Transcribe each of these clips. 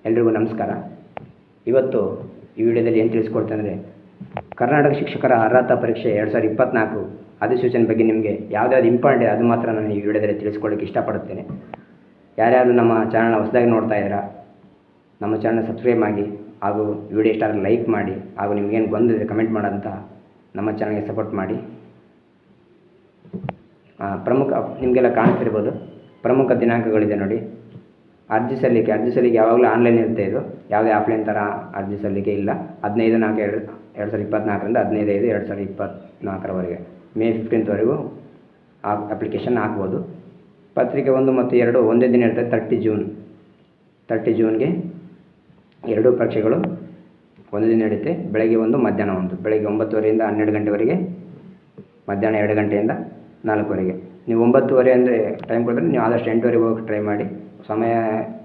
ಎಲ್ರಿಗೂ ನಮಸ್ಕಾರ. ಇವತ್ತು ಈ ವಿಡಿಯೋದಲ್ಲಿ ಏನು ತಿಳಿಸ್ಕೊಡ್ತೇನೆ ಅಂದರೆ, ಕರ್ನಾಟಕ ಶಿಕ್ಷಕರ ಅರ್ಹತಾ ಪರೀಕ್ಷೆ 2024 ಅಧಿಸೂಚನೆ ಬಗ್ಗೆ ನಿಮಗೆ ಯಾವ್ದಾವ್ದು ಇಂಪಾರ್ಟೆಂಟ್ ಅದು ಮಾತ್ರ ನಾನು ಈ ವಿಡಿಯೋದಲ್ಲಿ ತಿಳಿಸ್ಕೊಳ್ಳೋಕ್ಕೆ ಇಷ್ಟಪಡುತ್ತೇನೆ. ಯಾರ್ಯಾರು ನಮ್ಮ ಚಾನಲ್ನ ಹೊಸದಾಗಿ ನೋಡ್ತಾ ಇದ್ದೀರಾ, ನಮ್ಮ ಚಾನಲ್ನ ಸಬ್ಸ್ಕ್ರೈಬ್ ಆಗಿ ಹಾಗೂ ವಿಡಿಯೋ ಇಷ್ಟ ಆದರೆ ಲೈಕ್ ಮಾಡಿ, ಹಾಗೂ ನಿಮಗೇನು ಬಂದಿದೆ ಕಮೆಂಟ್ ಮಾಡೋಂಥ ನಮ್ಮ ಚಾನಲ್ಗೆ ಸಪೋರ್ಟ್ ಮಾಡಿ. ಪ್ರಮುಖ ನಿಮಗೆಲ್ಲ ಕಾಣಿಸ್ತಿರ್ಬೋದು, ಪ್ರಮುಖ ದಿನಾಂಕಗಳಿದೆ ನೋಡಿ. ಅರ್ಜಿ ಸಲ್ಲಿಕೆ ಯಾವಾಗಲೂ ಆನ್ಲೈನ್ ಇರುತ್ತೆ. ಇದು ಯಾವುದೇ ಆಫ್ಲೈನ್ ಥರ ಅರ್ಜಿ ಸಲ್ಲಿಕೆ ಇಲ್ಲ. 15/4/2024 15/5/2024 ಮೇ 15 ಅಪ್ಲಿಕೇಶನ್ ಹಾಕ್ಬೋದು. ಪತ್ರಿಕೆ 1 ಮತ್ತು 2 ಒಂದೇ ದಿನ ಇರ್ತದೆ. 30 ಜೂನ್ಗೆ ಎರಡೂ ಪರೀಕ್ಷೆಗಳು ಒಂದೇ ದಿನ ನಡೀತೆ. ಬೆಳಗ್ಗೆ 1, ಮಧ್ಯಾಹ್ನ 1. ಬೆಳಗ್ಗೆ 9:30 12 ಗಂಟೆವರೆಗೆ, ಮಧ್ಯಾಹ್ನ 2 ಗಂಟೆಯಿಂದ 4:00 ನೀವು 9:30 ಅಂದರೆ ಟೈಮ್ ಕೊಟ್ಟರೆ ನೀವು ಆದಷ್ಟು 8:00 ಹೋಗಿ ಟ್ರೈ ಮಾಡಿ. ಸಮಯ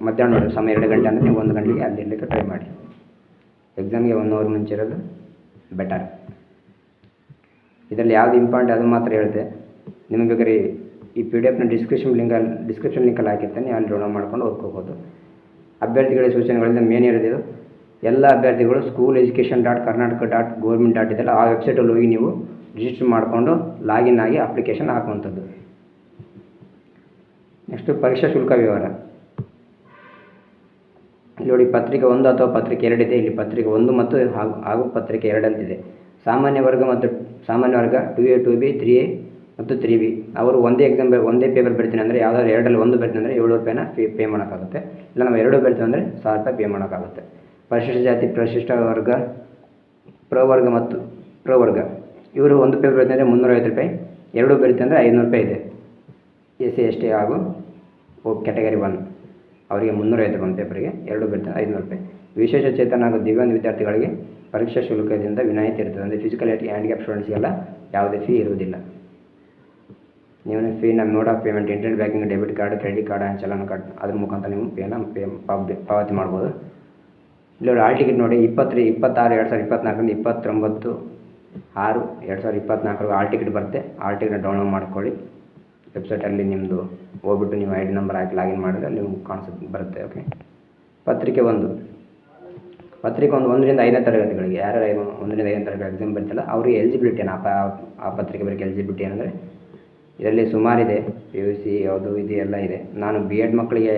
ಮಧ್ಯಾಹ್ನ ನೋಡಿ, ಸಮಯ 2 ಗಂಟೆ ಅಂದರೆ ನೀವು 1 ಗಂಟೆಗೆ ಅಲ್ಲಿ ಇರಲಿಕ್ಕೆ ಟ್ರೈ ಮಾಡಿ. ಎಕ್ಸಾಮ್ಗೆ 1 ಅವರ್ ಮುಂಚೆ ಇರೋದು ಬೆಟರ್. ಇದರಲ್ಲಿ ಯಾವುದು ಇಂಪಾರ್ಟೆಂಟ್ ಅದು ಮಾತ್ರ ಹೇಳಿದೆ. ನಿಮಗೆ ಬೇಕಾದ್ರೆ ಈ PDF ಡಿಸ್ಕ್ರಿಪ್ಷನ್ ಲಿಂಕಲ್ಲಿ ಹಾಕಿರ್ತಾನೆ, ಅಲ್ಲಿ ಡೌನ್ಲೋಡ್ ಮಾಡ್ಕೊಂಡು ಓದ್ಕೋಬೋದು. ಅಭ್ಯರ್ಥಿಗಳ ಸೂಚನೆಗಳಿಂದ ಮೇನ್ ಇರೋದು, ಎಲ್ಲ ಅಭ್ಯರ್ಥಿಗಳು school.education.karnataka.government ಇದೆಲ್ಲ ಆ ವೆಬ್ಸೈಟಲ್ಲಿ ಹೋಗಿ ನೀವು ರಿಜಿಸ್ಟರ್ ಮಾಡಿಕೊಂಡು ಲಾಗಿನ್ ಆಗಿ ಅಪ್ಲಿಕೇಶನ್ ಹಾಕುವಂಥದ್ದು. ನೆಕ್ಸ್ಟು ಪರೀಕ್ಷಾ ಶುಲ್ಕ ವಿವರ. ಇಲ್ಲಿ ನೋಡಿ, ಪತ್ರಿಕೆ 1 ಅಥವಾ ಪತ್ರಿಕೆ 2 ಇದೆ. ಇಲ್ಲಿ ಪತ್ರಿಕೆ 1 ಮತ್ತು ಹಾಗೂ ಪತ್ರಿಕೆ 2 ಅಂತಿದೆ. ಸಾಮಾನ್ಯ ವರ್ಗ 2A 2B 3A ಮತ್ತು 3B ಅವರು ಒಂದೇ ಪೇಪರ್ ಬರ್ತೀನಿ ಅಂದರೆ, ಯಾವುದಾದ್ರು 2ರಲ್ಲಿ 1 ಬರ್ತೀನಿ ಅಂದರೆ 700 ರೂಪಾಯಿನ ಪೇ ಮಾಡೋಕ್ಕಾಗುತ್ತೆ. ಇಲ್ಲ ನಾವು 2 ಬರ್ತೀವಿ ಅಂದರೆ 1000 ರೂಪಾಯಿ ಪೇ ಮಾಡೋಕ್ಕಾಗುತ್ತೆ. ಪರಿಶಿಷ್ಟ ಜಾತಿ, ಪರಿಶಿಷ್ಟ ವರ್ಗ, ಪ್ರವರ್ಗ ಮತ್ತು ಪ್ರವರ್ಗ ಇವರು 1 ಪೇಪರ್ ಬರ್ತೀನಿ ಅಂದರೆ 350 ರೂಪಾಯಿ, 2 ಬರ್ತೀನಿ ಅಂದರೆ 500 ರೂಪಾಯಿ ಇದೆ. SC ST ಹಾಗೂ ಕ್ಯಾಟಗರಿ 1 ಅವರಿಗೆ 350 ಒಂದು ಪೇಪರಿಗೆ, 2 ಬರ್ತೀನಿ 500 ರೂಪಾಯಿ. ವಿಶೇಷ ಚೇತನ ಹಾಗೂ ದಿವ್ಯಾಂಗ ವಿದ್ಯಾರ್ಥಿಗಳಿಗೆ ಪರೀಕ್ಷಾ ಶುಲ್ಕದಿಂದ ವಿನಾಯಿತಿ ಇರ್ತದೆ. ಅಂದರೆ ಫಿಸಿಕಲ್ ಹ್ಯಾಂಡಿಕ್ಯಾಪ್ ಸ್ಟೂಡೆಂಟ್ಸ್ಗೆಲ್ಲ ಯಾವುದೇ ಫೀ ಇರುವುದಿಲ್ಲ. ನೀವು ಫೀನ mode of payment internet banking, debit card, credit card and challan card ಅದ್ರ ಮುಖಾಂತರ ನೀವು ಪಾವತಿ ಮಾಡ್ಬೋದು. ಇಲ್ಲಿ ಹಾಲ್ ಟಿಕೆಟ್ ನೋಡಿ, 26/2024 29/6/2024 ಹಾಲ್ ಟಿಕೆಟ್ ಬರುತ್ತೆ. ಹಾಲ್ ಟಿಕೆಟ್ ಡೌನ್ಲೋಡ್ ಮಾಡ್ಕೊಳ್ಳಿ. ವೆಬ್ಸೈಟಲ್ಲಿ ನಿಮ್ಮದು ಹೋಗ್ಬಿಟ್ಟು ನೀವು ID ನಂಬರ್ ಹಾಕಿ ಲಾಗಿನ್ ಮಾಡಿದ್ರೆ ನಿಮ್ಗೆ ಕಾನ್ಸೆಪ್ಟ್ ಬರುತ್ತೆ. ಓಕೆ. ಪತ್ರಿಕೆ 1 1ರಿಂದ 5ನೇ ತರಗತಿಗಳಿಗೆ ಯಾರು 1ರಿಂದ 5ನೇ ತರಗತಿ ಎಕ್ಸಾಮ್ ಬರ್ತಿಲ್ಲ ಅವರಿಗೆ ಎಲಿಜಿಬಿಲಿಟಿ ಆ ಪತ್ರಿಕೆ ಬರೋಕ್ಕೆ ಎಲಿಜಿಬಿಲಿಟಿ ಏನಂದರೆ, ಇದರಲ್ಲಿ ಸುಮಾರಿದೆ. PUC ಯಾವುದು ಇದು ಎಲ್ಲ ಇದೆ. ನಾನು B.Ed ಮಕ್ಕಳಿಗೆ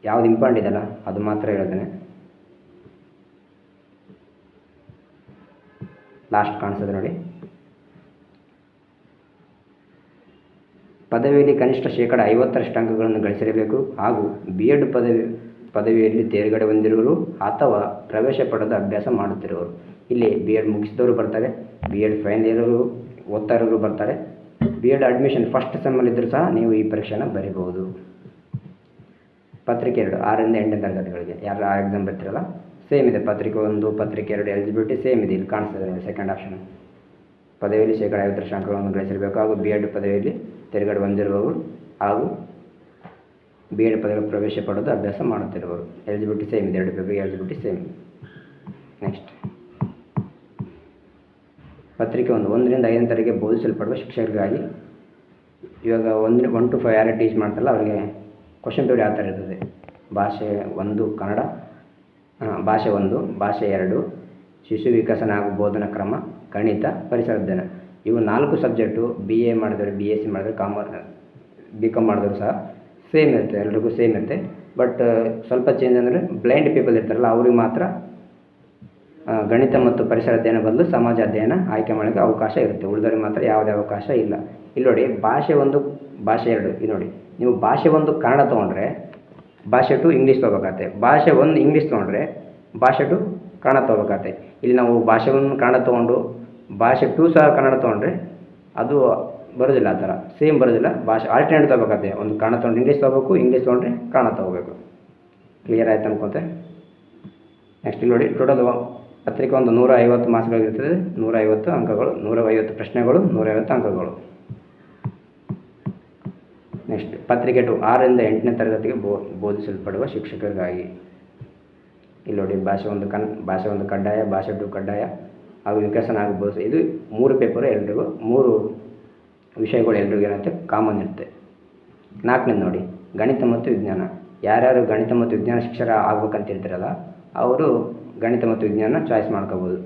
ಯಾವುದು ಇಂಪಾರ್ಟೆಂಟ್ ಇದೆಯಲ್ಲ ಅದು ಮಾತ್ರ ಹೇಳ್ತೇನೆ. ಲಾಸ್ಟ್ ಕಾಣಿಸೋದು ನೋಡಿ, ಪದವಿಯಲ್ಲಿ ಕನಿಷ್ಠ 50% ಅಂಕಗಳನ್ನು ಗಳಿಸಿರಬೇಕು ಹಾಗೂ B.Ed ಪದವಿಯಲ್ಲಿ ತೇರ್ಗಡೆ ಹೊಂದಿರುವವರು ಅಥವಾ ಪ್ರವೇಶ ಪಡೆದ ಅಭ್ಯಾಸ ಮಾಡುತ್ತಿರುವವರು. ಇಲ್ಲಿ B.Ed ಮುಗಿಸಿದವರು ಬರ್ತಾರೆ, B.Ed ಫೈನಲ್ ಇರೋರು ಓದ್ತಾ ಇರೋರು ಬರ್ತಾರೆ. B.Ed ಅಡ್ಮಿಷನ್ ಫಸ್ಟ್ ಸೆಮ್ಮಲ್ಲಿದ್ದರೂ ಸಹ ನೀವು ಈ ಪರೀಕ್ಷೆನ ಬರೀಬಹುದು. ಪತ್ರಿಕೆ 2 6ರಿಂದ 8ನೇ ತರಗತಿಗಳಿಗೆ ಯಾರು ಆ ಎಕ್ಸಾಮ್ ಬರ್ತಿರಲ್ಲ ಸೇಮ್ ಇದೆ. ಪತ್ರಿಕೆ 1 ಪತ್ರಿಕೆ 2 ಎಲಿಜಿಬಿಲಿಟಿ ಸೇಮ್ ಇದೆ. ಇಲ್ಲಿ ಕಾಣಿಸ್ತದೆ ಸೆಕೆಂಡ್ ಆಪ್ಷನ್. ಪದವಿಯಲ್ಲಿ 50% ಅಂಕಗಳನ್ನು ಗಳಿಸಿರಬೇಕು ಹಾಗೂ B.Ed ಪದವಿಯಲ್ಲಿ ತೇರ್ಗಡೆ ಹೊಂದಿರುವವರು ಹಾಗೂ B.Ed ಪದವಿ ಪ್ರವೇಶ ಪಡೆದು ಅಭ್ಯಾಸ ಮಾಡುತ್ತಿರುವವರು. ಎಲಿಜಿಬಿಲಿಟಿ ಸೇಮ್ ಇದೆ. 2 ಪೇಪರ್ಗೆ ಎಲಿಜಿಬಿಲಿಟಿ ಸೇಮ್. ನೆಕ್ಸ್ಟ್ ಪತ್ರಿಕೆ 1ರಿಂದ 5ನೇ ತರಗತಿಗೆ ಬೋಧಿಸಲ್ಪಡುವ ಶಿಕ್ಷಕರಿಗಾಗಿ. ಇವಾಗ 1 to 5 ಯಾರು ಟೀಚ್ ಮಾಡ್ತಾರಲ್ಲ ಅವರಿಗೆ ಕ್ವಶನ್ ಪೇಪರ್ ಯಾವ ಥರ ಇರ್ತದೆ. ಭಾಷೆ 1 ಕನ್ನಡ, ಭಾಷೆ 1, ಭಾಷೆ 2 ಶಿಶು ವಿಕಸನ ಹಾಗೂ ಬೋಧನಾ ಕ್ರಮ, ಗಣಿತ, ಪರಿಸರ ಅಧ್ಯಯನ. ಇವು 4 ಸಬ್ಜೆಕ್ಟು BA ಮಾಡಿದವರು, BSc ಮಾಡಿದವರು, BCom ಮಾಡಿದವರು ಸಹ ಸೇಮ್ ಇರುತ್ತೆ. ಎಲ್ರಿಗೂ ಸೇಮ್ ಇರುತ್ತೆ. ಬಟ್ ಸ್ವಲ್ಪ ಚೇಂಜ್ ಅಂದರೆ ಬ್ಲೈಂಡ್ ಪೀಪಲ್ ಇರ್ತಾರಲ್ಲ ಅವ್ರಿಗೆ ಮಾತ್ರ ಗಣಿತ ಮತ್ತು ಪರಿಸರ ಅಧ್ಯಯನ ಬದಲು ಸಮಾಜ ಅಧ್ಯಯನ ಆಯ್ಕೆ ಮಾಡೋಕ್ಕೆ ಅವಕಾಶ ಇರುತ್ತೆ. ಉಳಿದವರಿಗೆ ಮಾತ್ರ ಯಾವುದೇ ಅವಕಾಶ ಇಲ್ಲ. ಇಲ್ಲಿ ನೋಡಿ, ಭಾಷೆ 1 ಭಾಷೆ 2 ಇದು ನೋಡಿ, ನೀವು ಭಾಷೆ 1 ಕನ್ನಡ ತೊಗೊಂಡ್ರೆ ಭಾಷೆ 2 ಇಂಗ್ಲೀಷ್ ತೊಗೋಬೇಕಾಗತ್ತೆ. ಭಾಷೆ 1 ಇಂಗ್ಲೀಷ್ ತೊಗೊಂಡ್ರೆ ಭಾಷೆ 2 ಕನ್ನಡ ತೊಗೋಬೇಕಾಗತ್ತೆ. ಇಲ್ಲಿ ನಾವು ಭಾಷೆ 1 ಕನ್ನಡ ತೊಗೊಂಡು ಭಾಷೆ 2 ಸಹ ಕನ್ನಡ ತೊಗೊಂಡ್ರೆ ಅದು ಬರೋದಿಲ್ಲ. ಆ ಥರ ಸೇಮ್ ಬರೋದಿಲ್ಲ. ಭಾಷೆ ಆಲ್ಟರ್ನೇಟ್ ತೊಗೋಬೇಕಾಗತ್ತೆ. ಒಂದು ಕನ್ನಡ ತೊಗೊಂಡು ಇಂಗ್ಲೀಷ್ ತೊಗೋಬೇಕು, ಇಂಗ್ಲೀಷ್ ತೊಗೊಂಡ್ರೆ ಕನ್ನಡ ತೊಗೋಬೇಕು. ಕ್ಲಿಯರ್ ಆಯ್ತು ಅನ್ಕೊತೆ. ನೆಕ್ಸ್ಟ್ ಇಲ್ಲಿ ನೋಡಿ, ಟೋಟಲ್ ಪತ್ರಿಕೆ 1 150 ಮಾರ್ಕ್ಸ್ಗಳಿರ್ತದೆ. 150 ಅಂಕಗಳು, 150 ಪ್ರಶ್ನೆಗಳು, 150 ಅಂಕಗಳು. ನೆಕ್ಸ್ಟ್ ಪತ್ರಿಕೆ 2 6ರಿಂದ 8ನೇ ತರಗತಿಗೆ ಬೋಧಿಸಲ್ಪಡುವ ಶಿಕ್ಷಕರಿಗಾಗಿ. ಇಲ್ಲಿ ನೋಡಿ, ಭಾಷೆ 1 ಕಡ್ಡಾಯ, ಭಾಷೆ 2 ಕಡ್ಡಾಯ ಹಾಗೂ ವಿಕಸನ ಹಾಗೂ ಬೋಧಿಸ. ಇದು 3 ಪೇಪರ್ ಎಲ್ರಿಗೂ, 3 ವಿಷಯಗಳು ಎಲ್ರಿಗೂ ಏನಾಗುತ್ತೆ ಕಾಮನ್ ಇರುತ್ತೆ. 4ನೇದು ನೋಡಿ, ಗಣಿತ ಮತ್ತು ವಿಜ್ಞಾನ. ಯಾರ್ಯಾರು ಗಣಿತ ಮತ್ತು ವಿಜ್ಞಾನ ಶಿಕ್ಷಕ ಆಗ್ಬೇಕಂತ ಹೇಳ್ತಿರಲ್ಲ ಅವರು ಗಣಿತ ಮತ್ತು ವಿಜ್ಞಾನ ಚಾಯ್ಸ್ ಮಾಡ್ಕೋಬೋದು.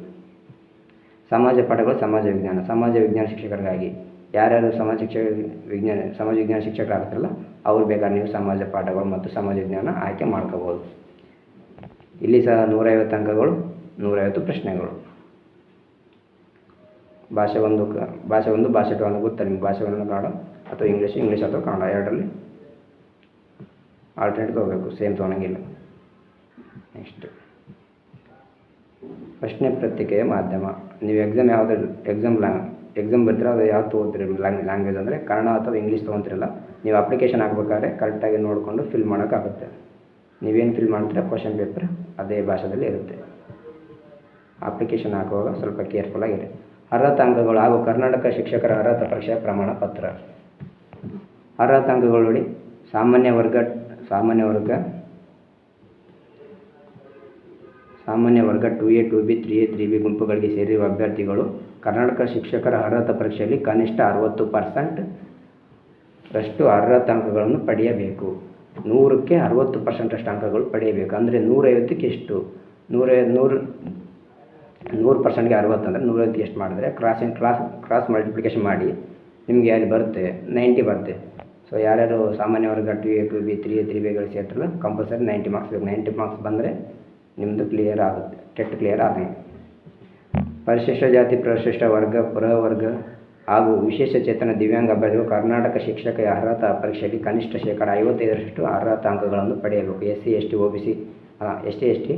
ಸಮಾಜ ಪಾಠಗಳು ಸಮಾಜ ವಿಜ್ಞಾನ ಶಿಕ್ಷಕರಿಗಾಗಿ ಯಾರ್ಯಾರು ಸಮಾಜ ವಿಜ್ಞಾನ ಶಿಕ್ಷಕರಾಗ್ತಾರಲ್ಲ ಅವ್ರು ಬೇಕಾದ್ರೆ ನೀವು ಸಮಾಜ ಪಾಠಗಳು ಮತ್ತು ಸಮಾಜ ವಿಜ್ಞಾನ ಆಯ್ಕೆ ಮಾಡ್ಕೋಬೋದು. ಇಲ್ಲಿ ಸಹ 150 ಅಂಕಗಳು, 150 ಪ್ರಶ್ನೆಗಳು. ಭಾಷೆ 1 ಭಾಷೆ 2 ಅನ್ನೋ ಗೊತ್ತಾ ನಿಮ್ಗೆ? ಭಾಷೆ 1 ಕನ್ನಡ ಅಥವಾ ಇಂಗ್ಲೀಷ್ ಅಥವಾ ಕನ್ನಡ ಎರಡರಲ್ಲಿ ಆಲ್ಟರ್ನೇಟ್ ತೊಗೋಬೇಕು, ಸೇಮ್ ತೊಗೊಳಂಗಿಲ್ಲ. ನೆಕ್ಸ್ಟ್ ಪ್ರಶ್ನೆ ಪತ್ರಿಕೆಯ ಮಾಧ್ಯಮ. ನೀವು ಎಕ್ಸಾಮ್ ಬರ್ತೀರ ಅದು ಯಾವ್ದು ತೊಗೋತೀರಿ ಲ್ಯಾಂಗ್ವೇಜ್ ಅಂದರೆ ಕನ್ನಡ ಅಥವಾ ಇಂಗ್ಲೀಷ್ ತೊಗೊತಿರಲ್ಲ. ನೀವು ಅಪ್ಲಿಕೇಶನ್ ಹಾಕ್ಬೇಕಾದ್ರೆ ಕರೆಕ್ಟಾಗಿ ನೋಡಿಕೊಂಡು ಫಿಲ್ ಮಾಡೋಕ್ಕಾಗುತ್ತೆ. ನೀವೇನು ಫಿಲ್ ಮಾಡ್ತೀರಾ ಕ್ವಶನ್ ಪೇಪರ್ ಅದೇ ಭಾಷೆಯಲ್ಲಿ ಇರುತ್ತೆ. ಅಪ್ಲಿಕೇಶನ್ ಹಾಕುವಾಗ ಸ್ವಲ್ಪ ಕೇರ್ಫುಲ್ಲಾಗಿರಿ. ಅರ್ಹತಾ ಅಂಕಗಳು ಹಾಗೂ ಕರ್ನಾಟಕ ಶಿಕ್ಷಕರ ಅರ್ಹತಾ ಪರೀಕ್ಷೆ ಪ್ರಮಾಣ ಪತ್ರ. ಅರ್ಹತಾ ಅಂಕಗಳು ನೋಡಿ, ಸಾಮಾನ್ಯ ವರ್ಗ 2A 2B 3A 3B ಗುಂಪುಗಳಿಗೆ ಸೇರಿರುವ ಅಭ್ಯರ್ಥಿಗಳು ಕರ್ನಾಟಕ ಶಿಕ್ಷಕರ ಅರ್ಹತಾ ಪರೀಕ್ಷೆಯಲ್ಲಿ ಕನಿಷ್ಠ 60% ರಷ್ಟು ಅರ್ಹತಾ ಅಂಕಗಳನ್ನು ಪಡೆಯಬೇಕು. 100ಕ್ಕೆ 60% ಅಷ್ಟು ಅಂಕಗಳು ಪಡೆಯಬೇಕು. ಅಂದರೆ 150ಕ್ಕೆ ಎಷ್ಟು? 100%ಗೆ 60 ಅಂದರೆ 150ಕ್ಕೆ ಎಷ್ಟು ಮಾಡಿದ್ರೆ ಕ್ರಾಸ್ ಮಲ್ಟಿಪ್ಲಿಕೇಶನ್ ಮಾಡಿ ನಿಮಗೆ ಅಲ್ಲಿ ಬರುತ್ತೆ 90 ಬರುತ್ತೆ. ಸೊ ಯಾರ್ಯಾರು ಸಾಮಾನ್ಯ ವರ್ಗ 2A 2B 3A 3Bಗಳು ಸೇರ್ತಾರಲ್ಲ compulsory 90 marks ಬೇಕು. 90 ಮಾರ್ಕ್ಸ್ ಬಂದರೆ ನಿಮ್ಮದು ಕ್ಲಿಯರ್ ಆಗುತ್ತೆ, ಟೆಟ್ ಕ್ಲಿಯರ್ ಆದಂಗೆ. ಪರಿಶಿಷ್ಟ ಜಾತಿ, ಪರಿಶಿಷ್ಟ ವರ್ಗ, ಪ್ರವರ್ಗ ಹಾಗೂ ವಿಶೇಷ ಚೇತನ ದಿವ್ಯಾಂಗ ಅಭ್ಯರ್ಥಿಗಳು ಕರ್ನಾಟಕ ಶಿಕ್ಷಕ ಅರ್ಹತಾ ಪರೀಕ್ಷೆಯಲ್ಲಿ ಕನಿಷ್ಠ ಶೇಕಡ 55% ಅರ್ಹತಾ ಅಂಕಗಳನ್ನು ಪಡೆಯಬೇಕು. SC ST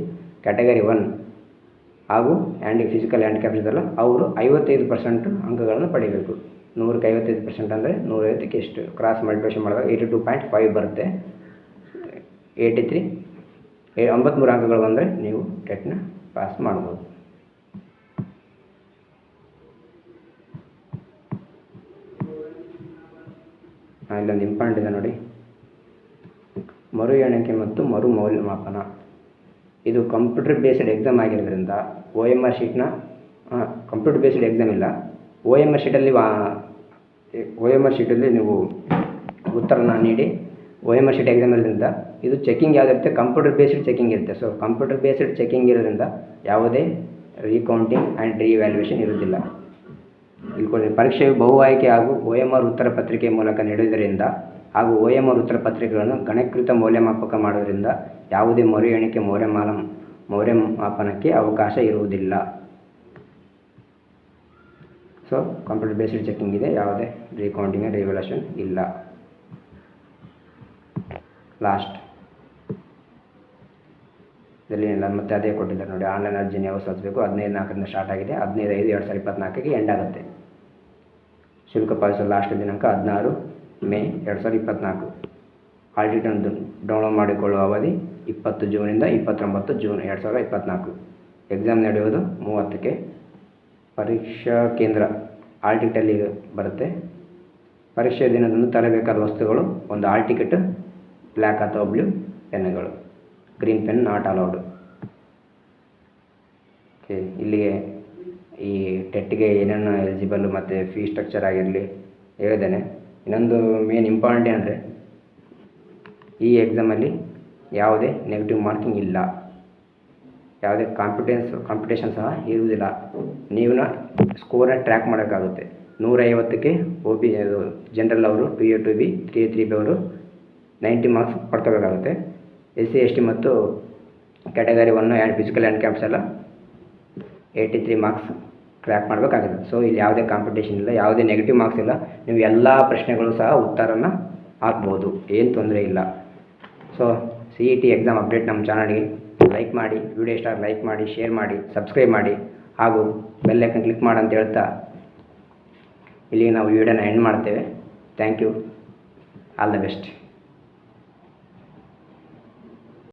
ಕ್ಯಾಟಗರಿ 1 ಹಾಗೂ ಫಿಸಿಕಲ್ ಹ್ಯಾಂಡಿಕ್ಯಾಪ್ ಇದ್ದಲ್ಲ ಅವರು 55% ಅಂಕಗಳನ್ನು ಪಡೆಯಬೇಕು. 100ಕ್ಕೆ 55% ಅಂದರೆ 150ಕ್ಕೆ ಎಷ್ಟು? ಕ್ರಾಸ್ ಮಲ್ಟಿಪ್ಲಿಕೇಶನ್ ಮಾಡಿದಾಗ 82.5 ಬರುತ್ತೆ. 93 ಅಂಕಗಳು ಬಂದರೆ ನೀವು ಟೆಟ್ನ ಪಾಸ್ ಮಾಡ್ಬೋದು. ಇಲ್ಲೊಂದು ಇಂಪಾರ್ಟೆಂಟ್ ಇದೆ ನೋಡಿ, ಮರು ಎಣಿಕೆ ಮತ್ತು ಮರು ಮೌಲ್ಯಮಾಪನ. ಇದು ಕಂಪ್ಯೂಟರ್ ಬೇಸ್ಡ್ ಎಕ್ಸಾಮ್ ಆಗಿರೋದ್ರಿಂದ OMR ಶೀಟ್ನ ಕಂಪ್ಯೂಟರ್ ಬೇಸ್ಡ್ ಎಕ್ಸಾಮ್ ಇಲ್ಲ. OMR ಶೀಟಲ್ಲಿ ನೀವು ಉತ್ತರನ ನೀಡಿ OMR ಶೀಟ್ ಎಕ್ಸಾಮ್ ಇರೋದ್ರಿಂದ ಇದು ಚೆಕಿಂಗ್ ಯಾವುದಿರುತ್ತೆ? ಕಂಪ್ಯೂಟರ್ ಬೇಸ್ಡ್ ಚೆಕಿಂಗ್ ಇರುತ್ತೆ. ಸೊ ಕಂಪ್ಯೂಟರ್ ಬೇಸ್ಡ್ ಚೆಕಿಂಗ್ ಇರೋದ್ರಿಂದ ಯಾವುದೇ ರೀಕೌಂಟಿಂಗ್ ಆ್ಯಂಡ್ ರಿವ್ಯಾಲ್ಯೂಯೇಷನ್ ಇರುವುದಿಲ್ಲ. ಇಲ್ಲಿ ಪರೀಕ್ಷೆಯು ಬಹು ಆಯ್ಕೆ ಹಾಗೂ OMR ಉತ್ತರ ಪತ್ರಿಕೆ ಮೂಲಕ ನಡೆಯುವುದರಿಂದ ಹಾಗೂ OMR ಉತ್ತರ ಪತ್ರಿಕೆಗಳನ್ನು ಗಣಕೀಕೃತ ಮೌಲ್ಯಮಾಪಕ ಮಾಡುವುದರಿಂದ ಯಾವುದೇ ಮರು ಎಣಿಕೆ ಮೌಲ್ಯಮಾಪನಕ್ಕೆ ಅವಕಾಶ ಇರುವುದಿಲ್ಲ. ಸೊ ಕಂಪ್ಯೂಟರ್ ಬೇಸ್ಡ್ ಚೆಕಿಂಗ್ ಇದೆ, ಯಾವುದೇ ರೀಕೌಂಟಿಂಗ್ ರಿವ್ಯಾಲ್ಯೂಯೇಷನ್ ಇಲ್ಲ. ಲಾಸ್ಟ್ ಇದರಲ್ಲಿ ಮತ್ತೆ ಅದೇ ಕೊಟ್ಟಿದ್ದಾರೆ ನೋಡಿ, ಆನ್ಲೈನ್ ಅರ್ಜಿನ ಯಾವಾಗ ಸಲ್ಲಿಸಬೇಕು? 15/4 ಸ್ಟಾರ್ಟ್ ಆಗಿದೆ, 15/5/2024 ಎಂಡ್ ಆಗುತ್ತೆ. ಶುಲ್ಕ ಪಾವತಿಸಲು ಲಾಸ್ಟ್ ದಿನಾಂಕ 16 ಮೇ 2024. ಹಾಲ್ ಟಿಕೆಟ್ ಡೌನ್ಲೋಡ್ ಮಾಡಿಕೊಳ್ಳುವ ಅವಧಿ 20 ಜೂನಿಂದ 29 ಜೂನ್ 2024. ಎಕ್ಸಾಮ್ ನಡೆಯುವುದು 30ಕ್ಕೆ. ಪರೀಕ್ಷಾ ಕೇಂದ್ರ ಹಾಲ್ ಟಿಕೆಟಲ್ಲಿ ಬರುತ್ತೆ. ಪರೀಕ್ಷೆ ದಿನದಂದು ತರಬೇಕಾದ ವಸ್ತುಗಳು: ಒಂದು ಹಾಲ್ ಟಿಕೆಟ್, ಬ್ಲ್ಯಾಕ್ ಅಥವಾ ಬ್ಲೂ ಪೆನ್ನುಗಳು, green pen not allowed. Okay, ಇಲ್ಲಿಗೆ ಈ ಟೆಟ್ಗೆ ಏನೇನು ಎಲಿಜಿಬಲ್ ಮತ್ತು ಫೀ ಸ್ಟ್ರಕ್ಚರ್ ಆಗಿರಲಿ ಹೇಳಿದ್ದೇನೆ. ಇನ್ನೊಂದು ಮೇನ್ ಇಂಪಾರ್ಟೆಂಟ್ ಅಂದರೆ ಈ ಎಕ್ಸಾಮಲ್ಲಿ ಯಾವುದೇ ನೆಗೆಟಿವ್ ಮಾರ್ಕಿಂಗ್ ಇಲ್ಲ, ಯಾವುದೇ ಕಾಂಪಿಟೇಷನ್ ಸಹ ಇರುವುದಿಲ್ಲ. ನೀವು ಸ್ಕೋರ್ನ ಟ್ರ್ಯಾಕ್ ಮಾಡೋಕ್ಕಾಗುತ್ತೆ. 150ಕ್ಕೆ ಜನರಲ್ ಅವರು 2A 2B 3A 3B ಅವರು 90 ಮಾರ್ಕ್ಸ್ ಪಡ್ಕೋಬೇಕಾಗುತ್ತೆ. SC ST ಮತ್ತು ಕ್ಯಾಟಗರಿ 1 ಆ್ಯಂಡ್ ಫಿಸಿಕಲ್ ಹ್ಯಾಂಡಿಕ್ಯಾಪ್ಸ್ ಎಲ್ಲ 83 ಮಾರ್ಕ್ಸ್ ಕ್ರ್ಯಾಕ್ ಮಾಡಬೇಕಾಗುತ್ತೆ. ಸೊ ಇಲ್ಲಿ ಯಾವುದೇ ಕಾಂಪಿಟೇಷನ್ ಇಲ್ಲ, ಯಾವುದೇ ನೆಗೆಟಿವ್ ಮಾರ್ಕ್ಸ್ ಇಲ್ಲ. ನೀವು ಎಲ್ಲ ಪ್ರಶ್ನೆಗಳು ಸಹ ಉತ್ತರನ ಹಾಕ್ಬೋದು, ಏನು ತೊಂದರೆ ಇಲ್ಲ. ಸೊ CET ಎಕ್ಸಾಮ್ ಅಪ್ಡೇಟ್ ನಮ್ಮ ಚಾನಲ್ಗೆ ಲೈಕ್ ಮಾಡಿ, ವಿಡಿಯೋ ಇಷ್ಟ ಲೈಕ್ ಮಾಡಿ, ಶೇರ್ ಮಾಡಿ, ಸಬ್ಸ್ಕ್ರೈಬ್ ಮಾಡಿ ಹಾಗೂ ಬೆಲ್ ಐಕನ್ ಕ್ಲಿಕ್ ಮಾಡಿ ಅಂತ ಹೇಳ್ತಾ ಇಲ್ಲಿಗೆ ನಾವು ವಿಡಿಯೋನ ಎಂಡ್ ಮಾಡ್ತೇವೆ. Thank you, all the best.